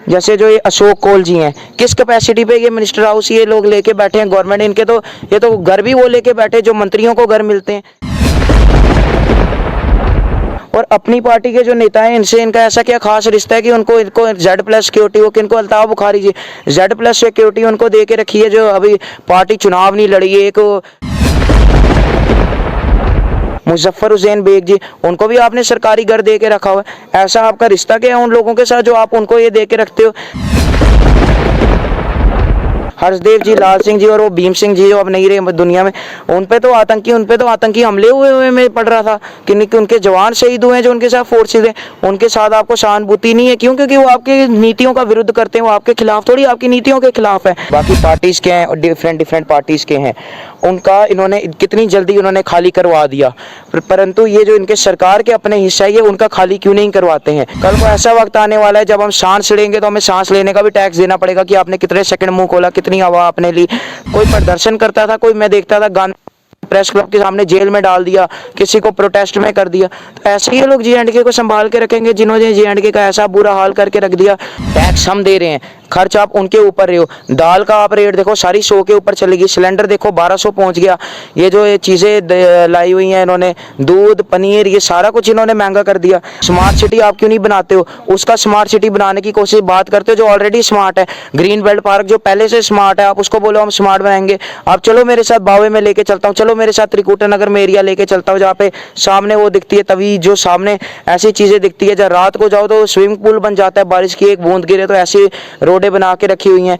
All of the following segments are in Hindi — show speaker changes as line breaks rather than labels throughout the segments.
जैसे जो ये अशोक कोल जी हैं, किस कैपेसिटी पे ये मिनिस्टर हाउस ये लोग लेके बैठे हैं, गवर्नमेंट इनके तो ये तो घर भी वो लेके बैठे जो मंत्रियों को घर मिलते हैं। और अपनी पार्टी के जो नेता हैं इनसे इनका ऐसा क्या खास रिश्ता है कि उनको इनको Z+ सिक्योरिटी, वो किनको अल्ताफ बुखारी जी Z+ सिक्योरिटी उनको दे के रखी है, जो अभी पार्टी चुनाव नहीं लड़ी है। एक मुजफ्फर हुसैन बेग जी, उनको भी आपने सरकारी घर दे के रखा हुआ है। ऐसा आपका रिश्ता क्या है उन लोगों के साथ जो आप उनको ये दे के रखते हो? हर्षदेव जी, लाल सिंह जी और वो भीम सिंह जी जो अब नहीं रहे दुनिया में, उन पे तो आतंकी हमले हुए मैं पढ़ रहा था कि उनके जवान शहीद हुए हैं जो उनके साथ फोर्सेज हैं। उनके साथ आपको सहानुभूति नहीं है, क्यों? क्योंकि वो आपकी नीतियों का विरुद्ध करते हैं, वो आपके खिलाफ थोड़ी आपकी नीतियों के खिलाफ है। बाकी पार्टीज के हैं और डिफरेंट पार्टीज के हैं, उनका इन्होंने कितनी जल्दी उन्होंने खाली करवा दिया, परंतु ये जो इनके सरकार के अपने हिस्सा है उनका खाली क्यों नहीं करवाते हैं? कल को ऐसा वक्त आने वाला है जब हम सांस लेंगे तो हमें सांस लेने का भी टैक्स देना पड़ेगा कि आपने कितने सेकंड मुंह खोला, कितनी हवा आपने ली। कोई प्रदर्शन करता था, कोई मैं देखता था गांधी प्रेस क्लब के सामने जेल में डाल दिया, किसी को प्रोटेस्ट में कर दिया। तो ऐसे ही लोग J&K को संभाल के रखेंगे जिन्होंने J&K का ऐसा बुरा हाल करके रख दिया। टैक्स हम दे रहे हैं, खर्च आप उनके ऊपर रहे हो। दाल का आप रेट देखो सारी 100 के ऊपर चलेगी, सिलेंडर देखो 1200 पहुंच गया। ये जो ये चीज़ें लाई हुई हैं इन्होंने, दूध पनीर ये सारा कुछ इन्होंने महंगा कर दिया। स्मार्ट सिटी आप क्यों नहीं बनाते हो? उसका स्मार्ट सिटी बनाने की कोशिश बात करते हो जो ऑलरेडी स्मार्ट है। ग्रीन बेल्ट पार्क जो पहले से स्मार्ट है, आप उसको बोलो हम स्मार्ट बनाएंगे। आप चलो मेरे साथ बावे में लेके चलता हूँ, चलो मेरे साथ त्रिकुटा नगर में एरिया लेके चलता हूँ जहाँ पे सामने वो दिखती है तवी, जो सामने ऐसी चीज़ें दिखती है। जब रात को जाओ तो स्विमिंग पूल बन जाता है, बारिश की एक बूंद गिरे तो ऐसी रोडें बना के रखी हुई हैं।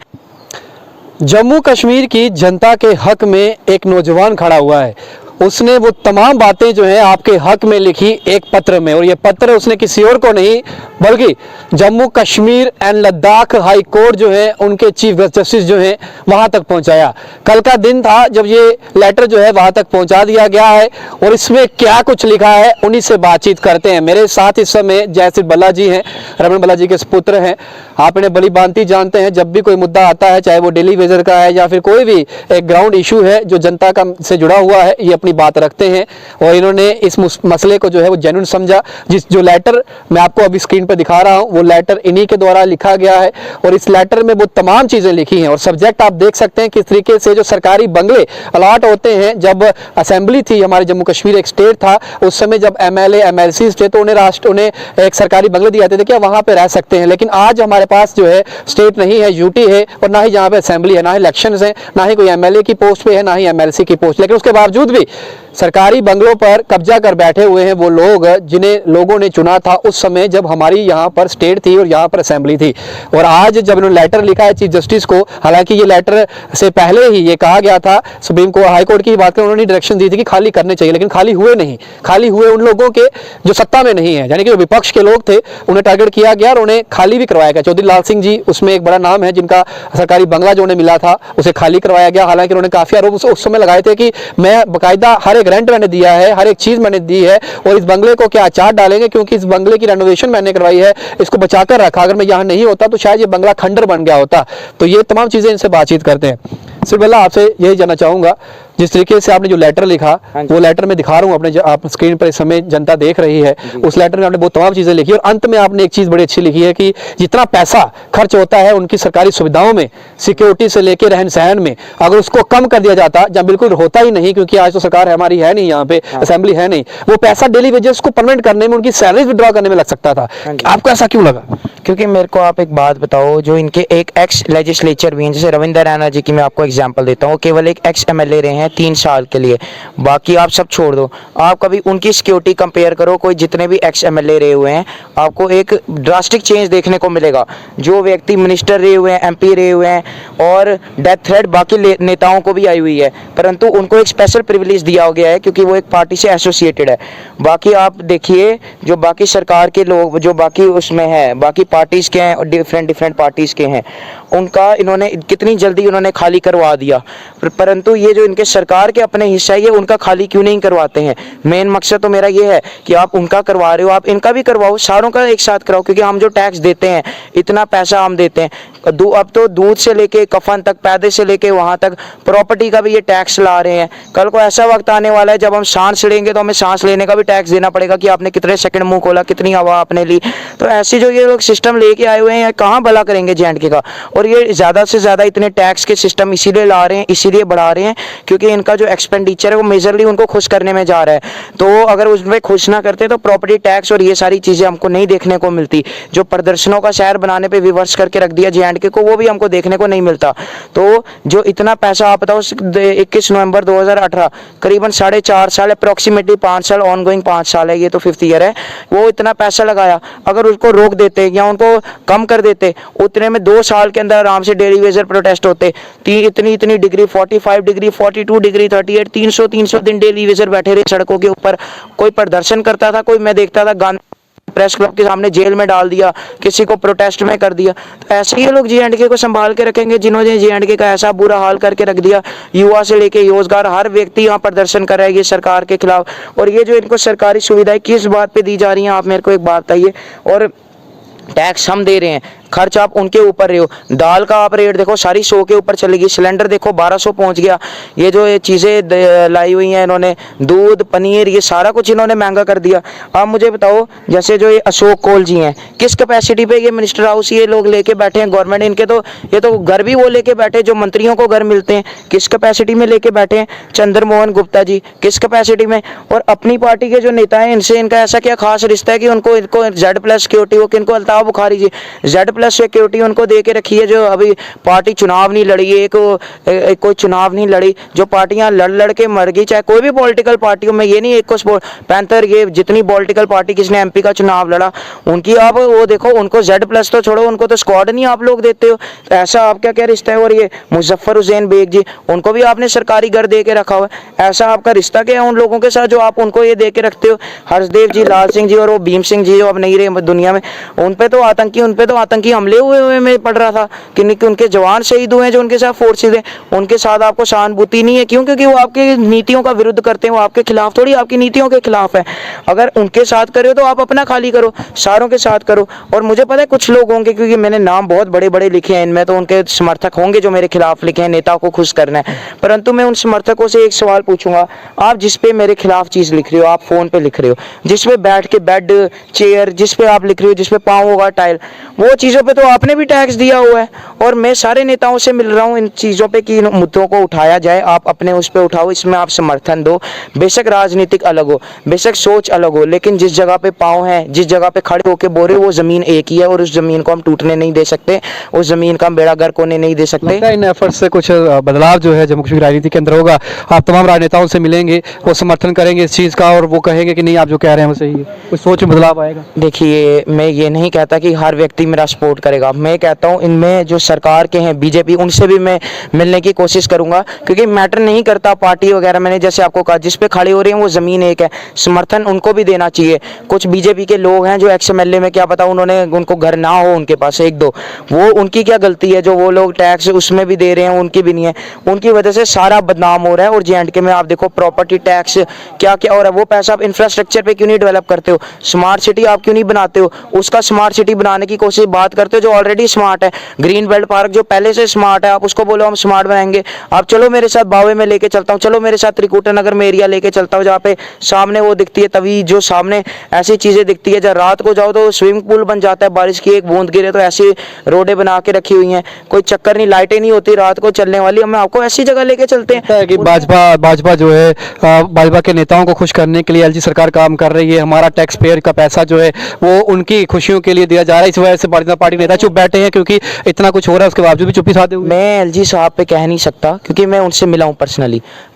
जम्मू कश्मीर की जनता के हक में एक नौजवान खड़ा हुआ है। उसने वो तमाम बातें जो है आपके हक में लिखी एक पत्र में, और ये पत्र उसने किसी और को नहीं बल्कि Jammu Kashmir and Ladakh high court जो है उनके चीफ जस्टिस जो है वहाँ तक पहुँचाया। कल का दिन था जब ये लेटर जो है वहाँ तक पहुँचा दिया गया है, और इसमें क्या कुछ लिखा है उन्हीं से बातचीत करते हैं। मेरे साथ इस समय जयसिंह बल्ला जी हैं, रमन बल्ला जी के पुत्र हैं। आप इन्हें बड़ी भांति जानते हैं, जब भी कोई मुद्दा आता है चाहे वो डेली वेजर का है या फिर कोई भी एक ग्राउंड इशू है जो जनता का से जुड़ा हुआ है, ये अपनी बात रखते हैं। और इन्होंने इस मसले को जो है वो जेन्युइन समझा। जो लेटर मैं आपको अभी स्क्रीन पर दिखा रहा हूँ वो लेटर इन्हीं के द्वारा लिखा गया है, और इस लेटर में वो तमाम चीज़ें लिखी हैं। और सब्जेक्ट आप देख सकते हैं किस तरीके से जो सरकारी बंगले अलॉट होते हैं। जब असेंबली थी, हमारे जम्मू कश्मीर एक स्टेट था, उस समय जब MLA MLC थे तो उन्हें एक सरकारी बंगले दिए जाते थे कि वहाँ पे रह सकते हैं। लेकिन आज हमारे पास जो है स्टेट नहीं है, यूटी है, और ना ही जहाँ पे असेंबली है, ना ही इलेक्शंस है, ना ही कोई MLA की पोस्ट पे है, ना ही MLC की पोस्ट। लेकिन उसके बावजूद भी सरकारी बंगलों पर कब्जा कर बैठे हुए हैं वो लोग जिन्हें लोगों ने चुना था उस समय जब हमारी यहाँ पर स्टेट थी और यहाँ पर असेंबली थी। और आज जब इन्होंने लेटर लिखा है चीफ जस्टिस को, हालांकि ये लेटर से पहले ही ये कहा गया था, सुप्रीम कोर्ट हाई कोर्ट की बात करें, उन्होंने डायरेक्शन दी थी कि खाली करने चाहिए, लेकिन खाली हुए नहीं। खाली हुए उन लोगों के जो सत्ता में नहीं है, यानी कि जो विपक्ष के लोग थे उन्हें टारगेट किया गया और उन्हें खाली भी करवाया गया। चौधरी लाल सिंह जी उसमें एक बड़ा नाम है जिनका सरकारी बंगला जो उन्हें मिला था उसे खाली करवाया गया। हालांकि उन्होंने काफी आरोप उस समय लगाए थे कि मैं बाकायदा हर एक रेंट मैंने दिया है, हर एक चीज मैंने दी है, और इस बंगले को क्या चार्ट डालेंगे क्योंकि इस बंगले की रेनोवेशन मैंने करवाई है, इसको बचाकर रखा। अगर मैं यहाँ नहीं होता तो शायद ये बंगला खंडर बन गया होता। तो ये तमाम चीजें इनसे बातचीत करते हैं। सिर्फ बल्ला आपसे यही जानना चाहूंगा, जिस तरीके से आपने जो लेटर लिखा वो लेटर में दिखा रहा हूँ अपने, आप स्क्रीन पर इस समय जनता देख रही है, उस लेटर में आपने बहुत तमाम चीजें लिखी और अंत में आपने एक चीज बड़ी अच्छी लिखी है कि जितना पैसा खर्च होता है उनकी सरकारी सुविधाओं में, सिक्योरिटी से लेकर रहन सहन में, अगर उसको कम कर दिया जाता, जहाँ बिल्कुल होता ही नहीं क्योंकि आज तो सरकार हमारी है नहीं, यहाँ पे असेंबली है नहीं, वो पैसा डेली वेजेस को परमानेंट करने में, उनकी सैलरीज विड्रॉ करने में लग सकता था। आपको ऐसा क्यों लगा?
क्योंकि मेरे को आप एक बात बताओ, जो इनके एक एक्स लेजिस्लेचर भी हैं, जैसे रविंद्र रैना जी की मैं आपको एग्जांपल देता हूँ, केवल एक एक्स MLA रहे हैं 3 साल के लिए, बाकी आप सब छोड़ दो। आप कभी उनकी सिक्योरिटी कंपेयर करो, कोई जितने भी एक्स MLA रहे हुए हैं, आपको एक ड्रास्टिक चेंज देखने को मिलेगा। जो व्यक्ति मिनिस्टर रहे हुए हैं, MP रहे हुए हैं, और डेथ थ्रेट बाकी नेताओं को भी आई हुई है, परंतु उनको एक स्पेशल प्रिविलेज दिया गया है क्योंकि वो एक पार्टी से एसोसिएटेड है। बाकी आप देखिए जो बाकी सरकार के लोग जो बाकी उसमें है, बाकी पार्टीज के हैं और डिफरेंट पार्टीज के हैं, उनका इन्होंने कितनी जल्दी उन्होंने खाली करवा दिया, परंतु ये जो इनके सरकार के अपने हिस्सा है उनका खाली क्यों नहीं करवाते हैं? मेन मकसद तो मेरा ये है कि आप उनका करवा रहे हो, आप इनका भी करवाओ, सारों का एक साथ कराओ, क्योंकि हम जो टैक्स देते हैं, इतना पैसा हम देते हैं, अब तो दूध से लेके कफन तक, पैदे से लेके वहाँ तक प्रॉपर्टी का भी ये टैक्स ला रहे हैं। कल को ऐसा वक्त आने वाला है जब हम सांस लेंगे तो हमें सांस लेने का भी टैक्स देना पड़ेगा कि आपने कितने सेकंड मुंह खोला, कितनी हवा आपने ली। तो ऐसी जो ये लोग सिस्टम लेके आए हुए हैं, कहाँ भला करेंगे जे.एंड.के का। और ये ज़्यादा से ज़्यादा इतने टैक्स के सिस्टम इसीलिए ला रहे हैं, इसीलिए बढ़ा रहे हैं क्योंकि इनका जो एक्सपेंडिचर है वो मेजरली उनको खुश करने में जा रहा है। तो अगर उसमें खुश ना करते तो प्रॉपर्टी टैक्स और ये सारी चीज़ें हमको नहीं देखने को मिलती। जो प्रदर्शनों का शहर बनाने पे विवश करके रख दिया जे.एंड.के को, वो भी हमको देखने को नहीं मिलता। तो जो इतना पैसा आप बताओ, 21 नवंबर 2018 करीबन 4.5 साल, अप्रॉक्सीमेटली 5 साल, ऑनगोइंग 5 साल है, ये तो 5th ईयर है, वो इतना पैसा लगाया। अगर उसको रोक देते या उनको कम कर देते, उतने में 2 साल के अंदर आराम से डेली वेजर प्रोटेस्ट होते। इतनी डिग्री, 45 डिग्री, 42 डिग्री, 38, 300 दिन डेली वेजर बैठे रहे सड़कों के ऊपर। कोई प्रदर्शन करता था, कोई मैं देखता था गांधी प्रेस क्लब के सामने जेल में डाल दिया, किसी को प्रोटेस्ट में कर दिया। तो ऐसे ही लोग जे.एंड.के को संभाल के रखेंगे जिन्होंने जे.एंड.के का ऐसा बुरा हाल करके रख दिया। युवा से लेके रोजगार, हर व्यक्ति यहाँ प्रदर्शन कर रहा है ये सरकार के खिलाफ। और ये जो इनको सरकारी सुविधाएं किस बात पे दी जा रही हैं, आप मेरे को एक बात बताइए। और टैक्स हम दे रहे हैं, खर्च आप उनके ऊपर रहे हो। दाल का आप रेट देखो, सारी 100 के ऊपर चलेगी। सिलेंडर देखो 1200 पहुंच गया। ये जो ये चीज़ें लाई हुई हैं इन्होंने, दूध, पनीर, ये सारा कुछ इन्होंने महंगा कर दिया। आप मुझे बताओ, जैसे जो ये अशोक कोल जी हैं, किस कैपेसिटी पे ये मिनिस्टर हाउस ये लोग लेके बैठे हैं। गवर्नमेंट इनके तो ये तो घर भी वो लेके बैठे जो मंत्रियों को घर मिलते हैं, किस कैपेसिटी में लेके बैठे हैं। चंद्रमोहन गुप्ता जी किस कैपेसिटी में। और अपनी पार्टी के जो नेता हैं, इनसे इनका ऐसा क्या खास रिश्ता है कि उनको Z+ सिक्योरिटी हो, किनको अल्ताफ बुखारी जी Z+ सिक्योरिटी उनको दे के रखी है। जो अभी पार्टी चुनाव नहीं लड़ी, एक कोई चुनाव नहीं लड़ी, जो पार्टियां लड़ के मर गई, चाहे कोई भी पॉलिटिकल पार्टी हो। मैं ये नहीं एक को पैंथर, ये जितनी पॉलिटिकल पार्टी किसने MP का चुनाव लड़ा उनकी आप वो देखो, उनको Z+ तो छोड़ो, उनको तो स्क्वाड नहीं आप लोग देते हो। तो ऐसा आपका क्या रिश्ता है। और ये मुजफ्फर हुसैन बेग जी, उनको भी आपने सरकारी घर दे के रखा हुआ है। ऐसा आपका रिश्ता क्या है उन लोगों के साथ जो आप उनको ये दे के रखते हो। हर्षदेव जी, लाल सिंह जी और वो भीम सिंह जी जो अब नहीं रहे दुनिया में, उन पे तो आतंकी हमले हुए मैं पढ़ रहा था कि उनके जवान शहीद हुए हैं जो उनके साथ फोर्सेज हैं। उनके साथ आपको सहानुभूति नहीं है, क्यों? क्योंकि वो आपकी नीतियों का विरुद्ध करते हैं, वो आपके खिलाफ थोड़ी, आपकी नीतियों के खिलाफ है। अगर उनके साथ करो तो आप अपना खाली करो, सारों के साथ करो। और मुझे पता है कुछ लोग होंगे, क्योंकि मैंने नाम बहुत बड़े बड़े लिखे हैं इनमें, तो उनके समर्थक होंगे जो मेरे खिलाफ लिखे हैं, नेता को खुश करना है। परंतु मैं उन समर्थकों से एक सवाल पूछूंगा, आप जिस पे मेरे खिलाफ चीज लिख रहे हो, आप फोन पे लिख रहे हो, जिस पे बैठ के बेड, चेयर, जिस पे आप लिख रहे हो, जिस पे पाँव होगा टाइल, वो चीजों पे तो आपने भी टैक्स दिया हुआ है। और मैं सारे नेताओं से मिल रहा हूँ इन चीज़ों पे कि इन मुद्दों को उठाया जाए। आप अपने उस पे उठाओ, इसमें आप समर्थन दो। बेशक राजनीतिक अलग हो, बेशक सोच अलग हो, लेकिन जिस जगह पे पाँव है, जिस जगह पे खड़े होके बोल रहे हो, वो ज़मीन एक ही है और उस ज़मीन को हम टूटने नहीं दे सकते, उस ज़मीन का हम बेड़ा गर्क होने नहीं दे सकते।
इन एफर्ट से कुछ बदलाव जो है जम्मू कश्मीर राजनीति के अंदर होगा। आप तमाम राजनेताओं से मिलेंगे, वो समर्थन करेंगे इस चीज़ का और वो कहेंगे कि नहीं आप जो कह रहे हैं वो सही है, कुछ सोच में बदलाव आएगा।
देखिए, मैं ये नहीं कहता कि हर व्यक्ति मेरा सपोर्ट करेगा। मैं कहता हूँ इनमें जो सरकार के हैं बीजेपी, उनसे भी मैं मिलने की कोशिश करूंगा, क्योंकि मैटर नहीं करता पार्टी वगैरह। मैंने जैसे आपको कहा, जिस पे खड़े हो रहे हैं वो ज़मीन एक है, समर्थन उनको भी देना चाहिए। कुछ बीजेपी के लोग हैं जो XMLA में, क्या पता उनको घर ना हो उनके पास, एक दो, वो उनकी क्या गलती है जो वो लोग टैक्स उसमें भी दे रहे हैं, उनकी भी नहीं है। उनकी वजह से सारा बदनाम हो रहा है। और जे.एंड.के में आप देखो प्रॉपर्टी टैक्स क्या क्या हो रहा है। वो पैसा आप इंफ्रास्ट्रक्चर पे क्यों नहीं डेवलप करते हो? स्मार्ट सिटी आप क्यों नहीं बनाते हो? उसका स्मार्ट सिटी बनाने की कोशिश बात करते हो जो ऑलरेडी स्मार्ट है। ग्रीन बेल्ट पार्क जो पहले से स्मार्ट है, आप उसको बोलो हम स्मार्ट बनाएंगे। आप चलो मेरे साथ बावे में लेके चलता हूँ, चलो मेरे साथ त्रिकुटा नगर में एरिया लेके चलता हूँ, जहाँ पे सामने वो दिखती है तवी, जो सामने ऐसी चीजें दिखती है। जब रात को जाओ तो स्विमिंग पूल बन जाता है, बारिश की एक बूंद गिरे तो ऐसी रोडें बना के रखी हुई हैं, कोई चक्कर नहीं, लाइटें नहीं होती रात को चलने वाली। हम आपको ऐसी जगह लेके चलते हैं
कि भाजपा जो है, भाजपा के नेताओं को खुश करने के लिए LG सरकार काम कर रही है। हमारा टैक्स पेयर का पैसा जो है वो उनकी खुशियों के लिए दिया जा रहा है। इस वजह से पार्टी नेता चुप बैठे हैं, क्योंकि इतना कुछ हो रहा है उसके बावजूद भी चुप्पी साधे हुए।
मैं LG साहब पे कह नहीं सकता, क्योंकि मैं उनसे मिला हूँ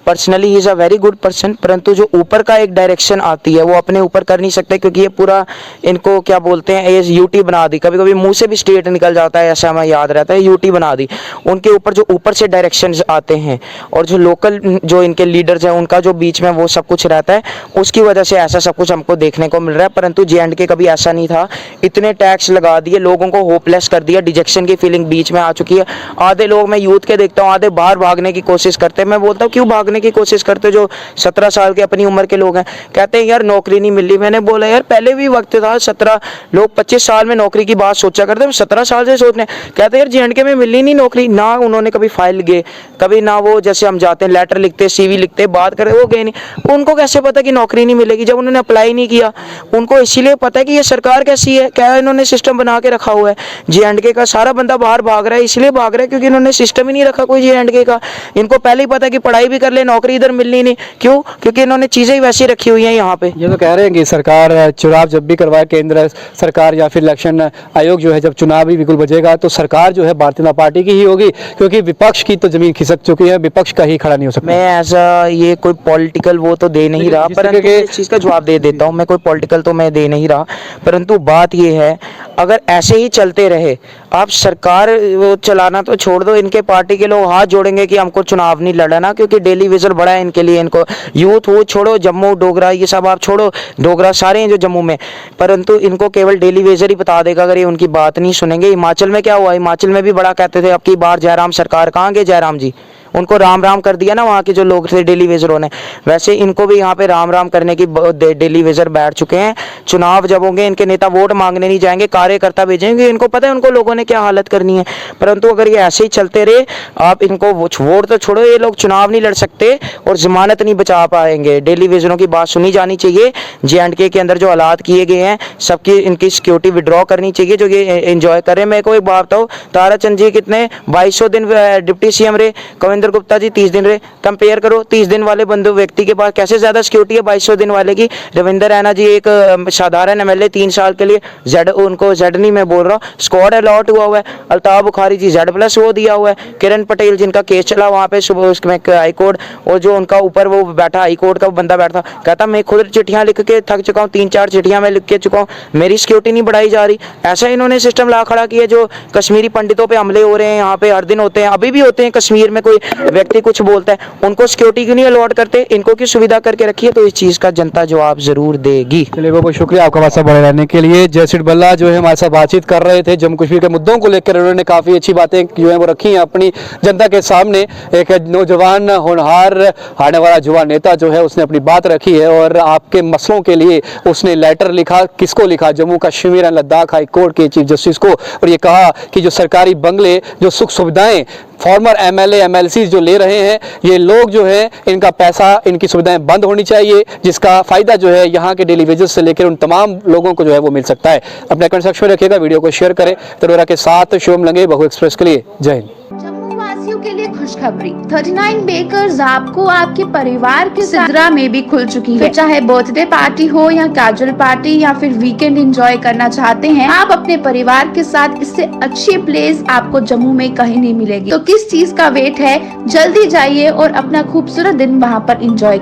personally he is a very good person. परंतु जो ऊपर का एक डायरेक्शन आती है वो अपने ऊपर कर नहीं सकते, क्योंकि ये पूरा इनको क्या बोलते हैं, ये UT बना दी। कभी कभी मुंह से भी स्टेट निकल जाता है, ऐसा हमें याद रहता है, UT बना दी। उनके ऊपर जो ऊपर से डायरेक्शंस आते हैं और जो लोकल जो इनके लीडर्स हैं उनका जो बीच में वो सब कुछ रहता है, उसकी वजह से ऐसा सब कुछ हमको देखने को मिल रहा है। परंतु जे.एंड.के कभी ऐसा नहीं था। इतने टैक्स लगा दिए, लोगों को होपलेस कर दिया, डिजेक्शन की फीलिंग बीच में आ चुकी है। आधे लोग, मैं यूथ के देखता हूँ, आधे बाहर भागने की कोशिश करते हैं। मैं बोलता हूँ क्यों भागने करने की कोशिश करते जो 17 साल के अपनी उम्र के लोग हैं, कहते हैं यार नौकरी नहीं मिल रही। मैंने बोला यार पहले भी वक्त था, 17 लोग 25 साल में नौकरी की बात सोचा करते हैं, 17 साल से सोचने। कहते हैं यार J&K में मिली नहीं नौकरी, ना उन्होंने कभी फाइल गए, कभी ना वो जैसे हम जाते हैं लेटर लिखते, CV लिखते, बात करें, वो गए नहीं। उनको कैसे पता कि नौकरी नहीं मिलेगी जब उन्होंने अप्लाई नहीं किया? उनको इसीलिए पता है कि ये सरकार कैसी है, क्या इन्होंने सिस्टम बना के रखा हुआ है। J&K का सारा बंदा बाहर भाग रहा है, इसलिए भाग रहा है क्योंकि इन्होंने सिस्टम ही नहीं रखा कोई J&K का। इनको पहले ही पता है कि पढ़ाई भी कर ले, नौकरी इधर मिलनी नहीं। क्यों? क्योंकि इन्होंने चीजें ही वैसी रखी हुई हैं यहाँ पे।
ये तो कह रहे हैं कि सरकार चुनाव जब भी करवाए, केंद्र सरकार या फिर इलेक्शन आयोग जो है जब चुनाव ही बिल्कुल बजेगा तो सरकार जो है भारतीय जनता पार्टी की ही होगी, क्योंकि विपक्ष की तो जमीन खिसक चुकी है, विपक्ष का ही खड़ा नहीं हो सकता।
मैं ऐसा ये कोई पॉलिटिकल वो तो दे नहीं रहा,
जिस
परंतु
तरीके के-
इस चीज़ का जवाब दे देता हूँ। मैं कोई पॉलिटिकल तो मैं दे नहीं रहा, परंतु बात ये है अगर ऐसे ही चलते रहे, आप सरकार वो चलाना तो छोड़ दो, इनके पार्टी के लोग हाथ जोड़ेंगे कि हमको चुनाव नहीं लड़ना, क्योंकि डेली विजल बड़ा है इनके लिए। इनको यूथ वो छोड़ो, जम्मू डोगरा ये सब आप छोड़ो, डोगरा सारे हैं जो जम्मू में, परंतु इनको केवल डेली वेजर ही बता देगा अगर ये उनकी बात नहीं सुनेंगे। हिमाचल में क्या हुआ? हिमाचल में भी बड़ा कहते थे अब की बार जयराम सरकार, कहाँ गए जयराम जी? उनको राम राम कर दिया ना वहाँ के जो लोग थे डेली वेजरों ने। वैसे इनको भी यहाँ पे राम राम करने की डेली वेजर बैठ चुके हैं। चुनाव जब होंगे इनके नेता वोट मांगने नहीं जाएंगे, कार्यकर्ता भेजेंगे। इनको पता है उनको लोगों ने क्या हालत करनी है। परंतु अगर ये ऐसे ही चलते रहे, आप इनको वोट तो छोड़ो, ये लोग चुनाव नहीं लड़ सकते और जमानत नहीं बचा पाएंगे। डेली वेजरों की बात सुनी जानी चाहिए। J&K के अंदर जो हालात किए गए हैं सबकी इनकी सिक्योरिटी विड्रॉ करनी चाहिए जो ये एंजॉय करें। मैं को एक बात बताऊँ, ताराचंद जी कितने 2200 दिन डिप्टी CM रहे, कविंद्र गुप्ता जी 30 दिन रहे। कंपेयर करो 30 दिन वाले बंधु व्यक्ति के पास कैसे ज्यादा सिक्योरिटी है 2200 दिन वाले की। रविंद्र रैना जी एक साधारण MLA 3 साल के लिए उनको Z नहीं मैं बोल रहा हूँ, स्क्वाड अलॉट हुआ हुआ है। अल्ताफ बुखारी जी Z+ वो दिया हुआ है। किरण पटेल जिनका केस चला वहाँ पे सुबह उसमें हाई कोर्ट, और जो उनका ऊपर वो बैठा हाई कोर्ट का बंदा बैठा, कहता मैं खुद चिट्ठियां लिख के थक चुका हूँ, 3-4 चिट्ठियां मैं लिख के चुका हूँ, मेरी सिक्योरिटी नहीं बढ़ाई जा रही। ऐसा इन्होंने सिस्टम ला खड़ा किया। जो कश्मीरी पंडितों पे हमले हो रहे हैं यहाँ पे हर दिन होते हैं, अभी भी होते हैं। कश्मीर में कोई व्यक्ति कुछ बोलता है, उनको सिक्योरिटी क्यों नहीं अलॉट करते? इनको की सुविधा करके रखिए, तो इस चीज का जनता जवाब जरूर देगी।
चलिए बहुत बहुत शुक्रिया आपका हमारे साथ बने रहने के लिए। जयसिंह बल्ला जो है हमारे साथ बातचीत कर रहे थे, जम्मू कश्मीर के मुद्दों को लेकर उन्होंने काफ़ी अच्छी बातें जो है वो रखी हैं अपनी जनता के सामने। एक नौजवान होनहार आने वाला युवा नेता जो है उसने अपनी बात रखी है और आपके मसलों के लिए उसने लेटर लिखा। किसको लिखा? Jammu Kashmir and Ladakh high court के चीफ जस्टिस को। और ये कहा कि जो सरकारी बंगले, जो सुख सुविधाएं फॉर्मर MLA MLC जो ले रहे हैं, ये लोग जो है इनका पैसा, इनकी सुविधाएं बंद होनी चाहिए, जिसका फायदा जो है यहाँ के डेली वेजेस से लेकर उन तमाम लोगों को जो है वो मिल सकता है। अपने कमेंट सेक्शन में रखिएगा, वीडियो को शेयर करें। तरोरा के साथ शुभम लंगे, बहु एक्सप्रेस के लिए जय हिंद।
जम्मू वासियों के लिए खुशखबरी, 39 बेकर्स आपको आपके परिवार के सिदरा में भी खुल चुकी है। चाहे बर्थडे पार्टी हो या कैजुअल पार्टी या फिर वीकेंड एंजॉय करना चाहते हैं आप अपने परिवार के साथ, इससे अच्छी प्लेस आपको जम्मू में कहीं नहीं मिलेगी। तो किस चीज का वेट है? जल्दी जाइए और अपना खूबसूरत दिन वहाँ पर एंजॉय